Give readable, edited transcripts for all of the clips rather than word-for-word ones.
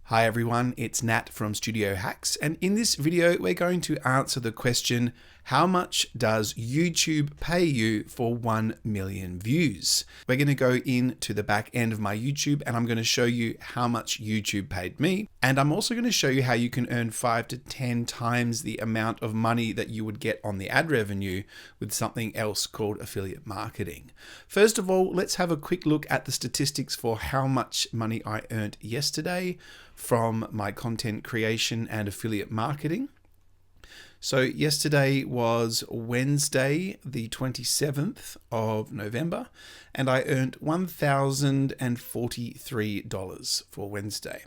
Hi everyone, it's Nat from Studio Hacks, and in this video we're going to answer the question, how much does YouTube pay you for 1 million views? We're going to go into the back end of my YouTube and I'm going to show you how much YouTube paid me. And I'm also going to show you how you can earn 5 to 10 times the amount of money that you would get on the ad revenue with something else called affiliate marketing. First of all, let's have a quick look at the statistics for how much money I earned yesterday from my content creation and affiliate marketing. So yesterday was Wednesday, the 27th of November, and I earned $1,043 for Wednesday.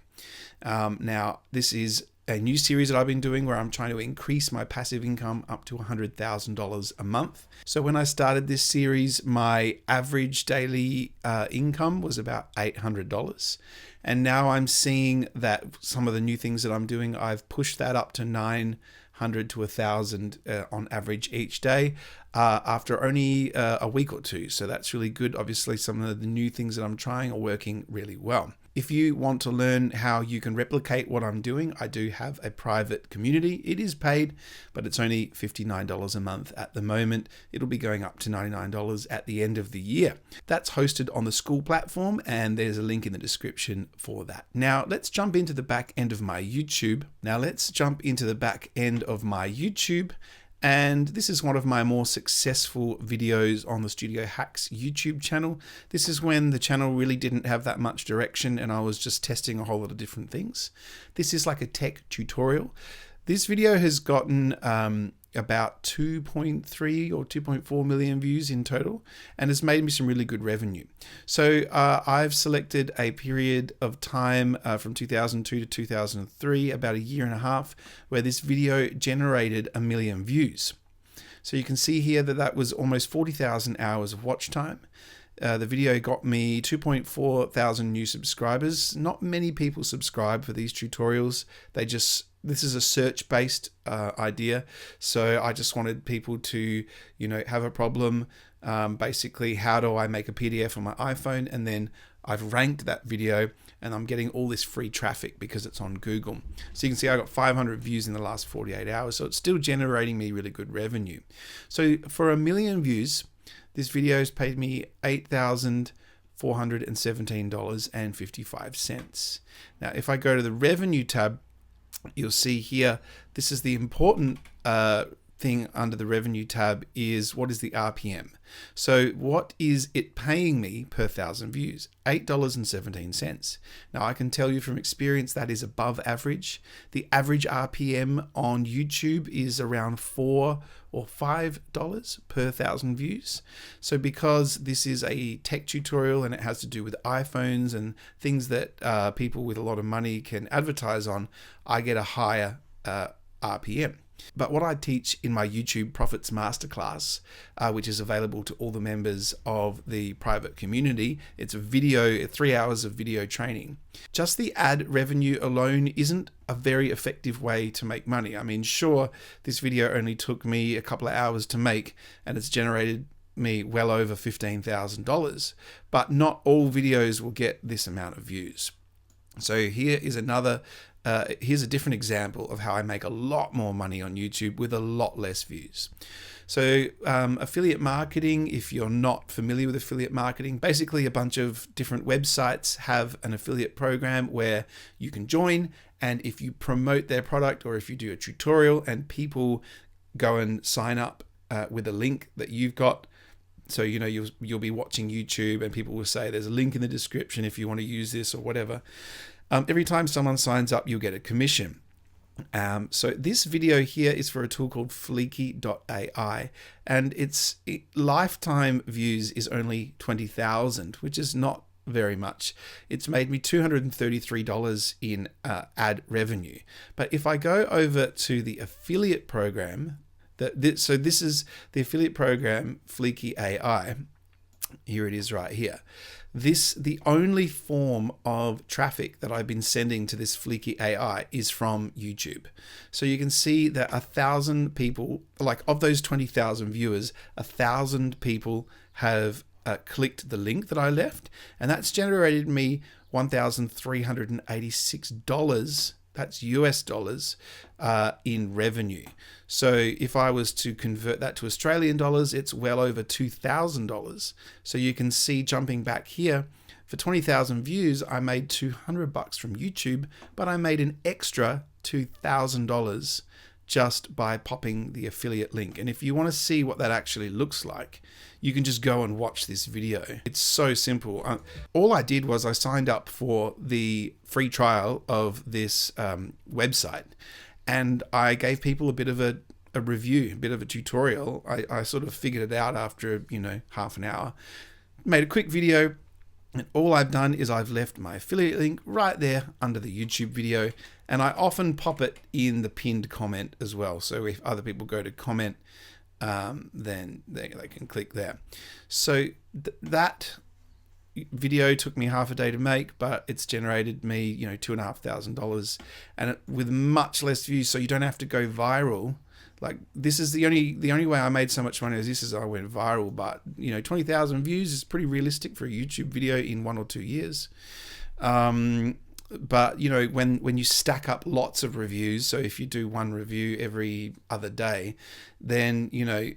Now, this is a new series that I've been doing where I'm trying to increase my passive income up to $100,000 a month. So when I started this series, my average daily income was about $800. And now I'm seeing that some of the new things that I'm doing, I've pushed that up to $900 to $1,000 on average each day after only a week or two. So that's really good. Obviously, some of the new things that I'm trying are working really well. If you want to learn how you can replicate what I'm doing, I do have a private community. It is paid, but it's only $59 a month at the moment. It'll be going up to $99 at the end of the year. That's hosted on the school platform, and there's a link in the description for that. Now, let's jump into the back end of my YouTube. And this is one of my more successful videos on the Studio Hacks YouTube channel. This is when the channel really didn't have that much direction and I was just testing a whole lot of different things. This is like a tech tutorial. This video has gotten about 2.3 or 2.4 million views in total and has made me some really good revenue. So I've selected a period of time from 2002 to 2003, about a year and a half, where this video generated 1 million views. So you can see here that that was almost 40,000 hours of watch time. The video got me 2.4 thousand new subscribers. Not many people subscribe for these tutorials. This is a search-based idea. So I just wanted people to, have a problem. Basically, how do I make a PDF on my iPhone? And then I've ranked that video and I'm getting all this free traffic because it's on Google. So you can see I got 500 views in the last 48 hours. So it's still generating me really good revenue. So for 1 million views, this video has paid me $8,417.55. Now, if I go to the revenue tab, you'll see here, this is the important thing under the revenue tab is what is the RPM. So what is it paying me per 1,000 views? $8.17. Now I can tell you from experience that is above average. The average RPM on YouTube is around $4 or $5 per 1,000 views. So because this is a tech tutorial and it has to do with iPhones and things that people with a lot of money can advertise on, I get a higher RPM. But what I teach in my YouTube Profits Masterclass, which is available to all the members of the private community, it's 3 hours of video training. Just the ad revenue alone isn't a very effective way to make money. I mean, sure, this video only took me a couple of hours to make and it's generated me well over $15,000, but not all videos will get this amount of views. So here is here's a different example of how I make a lot more money on YouTube with a lot less views. So affiliate marketing, if you're not familiar with affiliate marketing, basically a bunch of different websites have an affiliate program where you can join, and if you promote their product or if you do a tutorial and people go and sign up with a link that you've got, so you'll be watching YouTube and people will say there's a link in the description if you want to use this or whatever. Every time someone signs up, you'll get a commission. So this video here is for a tool called fluctuate.ai, and its lifetime views is only 20,000, which is not very much. It's made me $233 in ad revenue. But if I go over to the affiliate program, so this is the affiliate program, Fluctuate AI. Here it is right here. The only form of traffic that I've been sending to this Fluctuate AI is from YouTube. So you can see that 1,000 people, like of those 20,000 viewers, 1,000 people have clicked the link that I left, and that's generated me $1,386. That's US dollars in revenue. So if I was to convert that to Australian dollars, it's well over $2,000. So you can see, jumping back here, for 20,000 views, I made $200 from YouTube, but I made an extra $2,000 just by popping the affiliate link. And if you want to see what that actually looks like, you can just go and watch this video. It's so simple. All I did was I signed up for the free trial of this website, and I gave people a bit of a review, a bit of a tutorial. I sort of figured it out after, half an hour. Made a quick video, and all I've done is I've left my affiliate link right there under the YouTube video, and I often pop it in the pinned comment as well. So if other people go to comment, then they can click there. So that video took me half a day to make, but it's generated me, $2,500, and with much less views. So you don't have to go viral. Like, this is the only way I made so much money is I went viral. But 20,000 views is pretty realistic for a YouTube video in 1 or 2 years. But when you stack up lots of reviews, so if you do one review every other day, then you're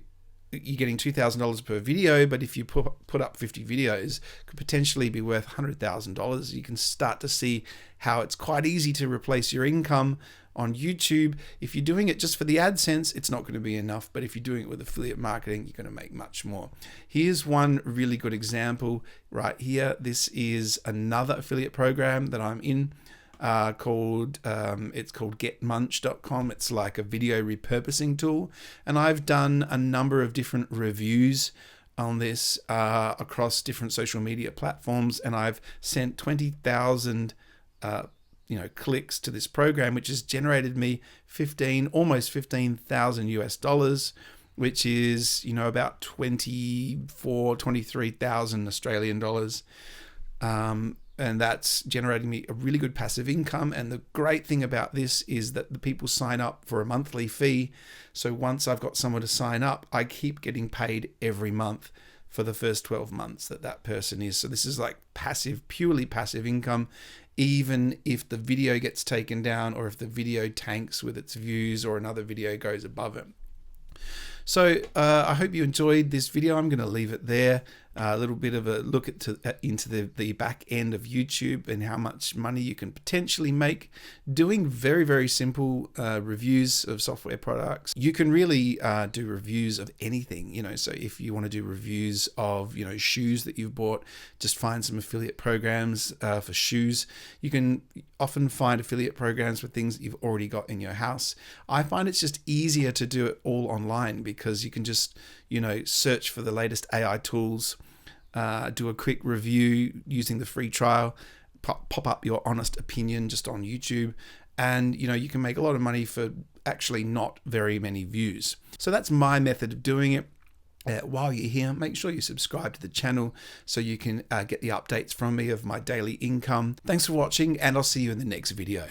getting $2,000 per video. But if you put up 50 videos, could potentially be worth $100,000. You can start to see how it's quite easy to replace your income on YouTube. If you're doing it just for the AdSense, it's not going to be enough. But if you're doing it with affiliate marketing, you're going to make much more. Here's one really good example right here. This is another affiliate program that I'm in. It's called getmunch.com. It's like a video repurposing tool, and I've done a number of different reviews on this across different social media platforms, and I've sent 20,000 clicks to this program, which has generated me almost 15,000 US dollars, which is about 23,000 Australian dollars. And that's generating me a really good passive income. And the great thing about this is that the people sign up for a monthly fee. So once I've got someone to sign up, I keep getting paid every month for the first 12 months that person is. So this is like purely passive income, even if the video gets taken down or if the video tanks with its views or another video goes above it. So I hope you enjoyed this video. I'm going to leave it there. A little bit of a look into the back end of YouTube and how much money you can potentially make doing very, very simple reviews of software products. You can really do reviews of anything, so if you want to do reviews of, shoes that you've bought, just find some affiliate programs for shoes. You can often find affiliate programs for things that you've already got in your house. I find it's just easier to do it all online because you can just, search for the latest AI tools, do a quick review using the free trial, pop up your honest opinion just on YouTube, and you can make a lot of money for actually not very many views. So that's my method of doing it. While you're here, make sure you subscribe to the channel so you can get the updates from me of my daily income. Thanks for watching, and I'll see you in the next video.